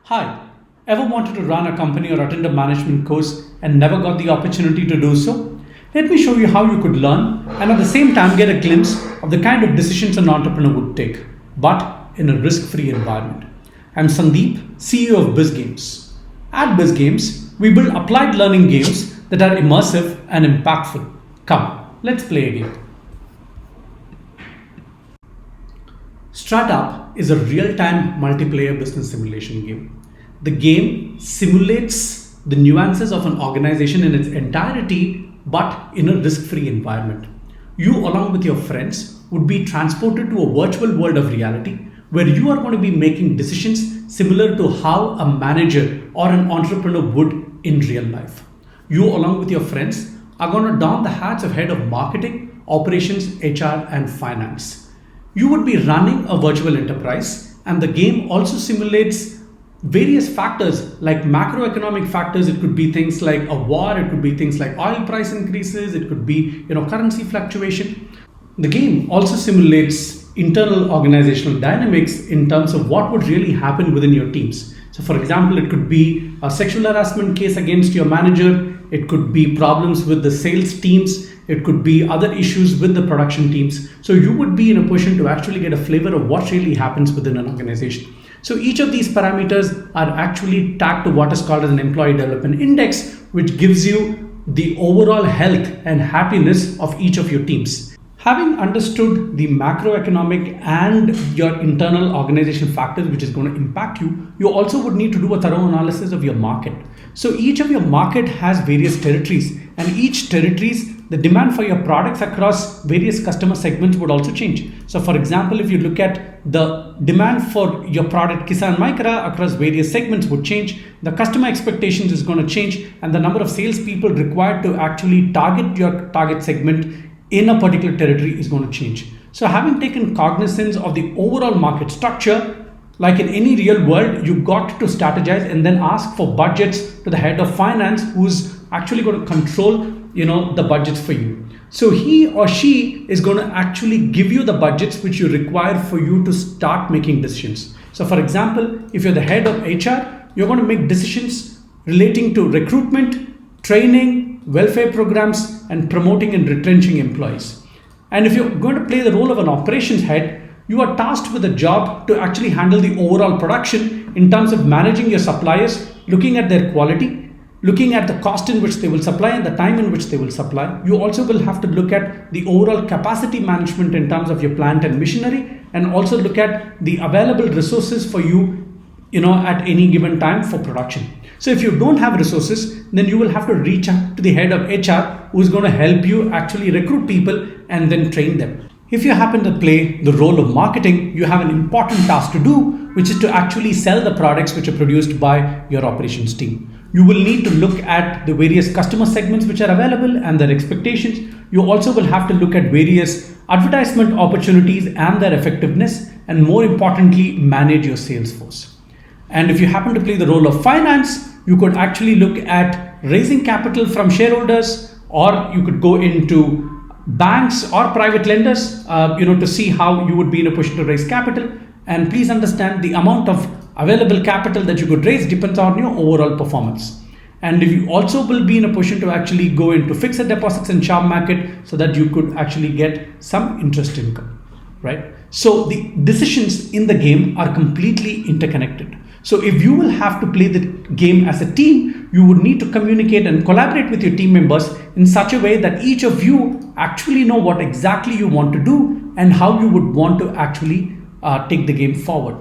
Hi, ever wanted to run a company or attend a management course and never got the opportunity to do so? Let me show you how you could learn and at the same time get a glimpse of the kind of decisions an entrepreneur would take, but in a risk free environment. I'm Sandeep, CEO of BizGames. At BizGames, we build applied learning games that are immersive and impactful. Come, let's play a game. StratUp is a real-time multiplayer business simulation game. The game simulates the nuances of an organization in its entirety, but in a risk-free environment. You, along with your friends, would be transported to a virtual world of reality where you are going to be making decisions similar to how a manager or an entrepreneur would in real life. You, along with your friends, are going to don the hats of head of marketing, operations, HR, and finance. You would be running a virtual enterprise, and the game also simulates various factors like macroeconomic factors. It could be things like a war, it could be things like oil price increases, it could be currency fluctuation. The game also simulates internal organizational dynamics in terms of what would really happen within your teams. So for example, it could be a sexual harassment case against your manager, it could be problems with the sales teams, it could be other issues with the production teams. So you would be in a position to actually get a flavor of what really happens within an organization. So each of these parameters are actually tagged to what is called as an employee development index, which gives you the overall health and happiness of each of your teams. Having understood the macroeconomic and your internal organizational factors which is going to impact you, you also would need to do a thorough analysis of your market. So each of your market has various territories, and each territories, the demand for your products across various customer segments would also change. So for example, if you look at the demand for your product Kisan Micra across various segments would change, the customer expectations is going to change, and the number of salespeople required to actually target your target segment in a particular territory is going to change. So having taken cognizance of the overall market structure, like in any real world, you got to strategize and then ask for budgets to the head of finance who's actually going to control the budgets for you. So he or she is going to actually give you the budgets which you require for you to start making decisions. So for example, if you're the head of HR, you're going to make decisions relating to recruitment, training, welfare programs, and promoting and retrenching employees. And if you're going to play the role of an operations head, you are tasked with a job to actually handle the overall production in terms of managing your suppliers, looking at their quality, looking at the cost in which they will supply and the time in which they will supply. You also will have to look at the overall capacity management in terms of your plant and machinery, and also look at the available resources for you, at any given time for production. So if you don't have resources, then you will have to reach out to the head of HR who is going to help you actually recruit people and then train them. If you happen to play the role of marketing, you have an important task to do, which is to actually sell the products which are produced by your operations team. You will need to look at the various customer segments which are available and their expectations. You also will have to look at various advertisement opportunities and their effectiveness, and more importantly, manage your sales force. And if you happen to play the role of finance, you could actually look at raising capital from shareholders, or you could go into banks or private lenders, to see how you would be in a position to raise capital. And please understand, the amount of available capital that you could raise depends on your overall performance. And if you also will be in a position to actually go into fixed deposits and share market so that you could actually get some interest income, right? So the decisions in the game are completely interconnected. So if you will have to play the game as a team, you would need to communicate and collaborate with your team members in such a way that each of you actually know what exactly you want to do and how you would want to actually take the game forward.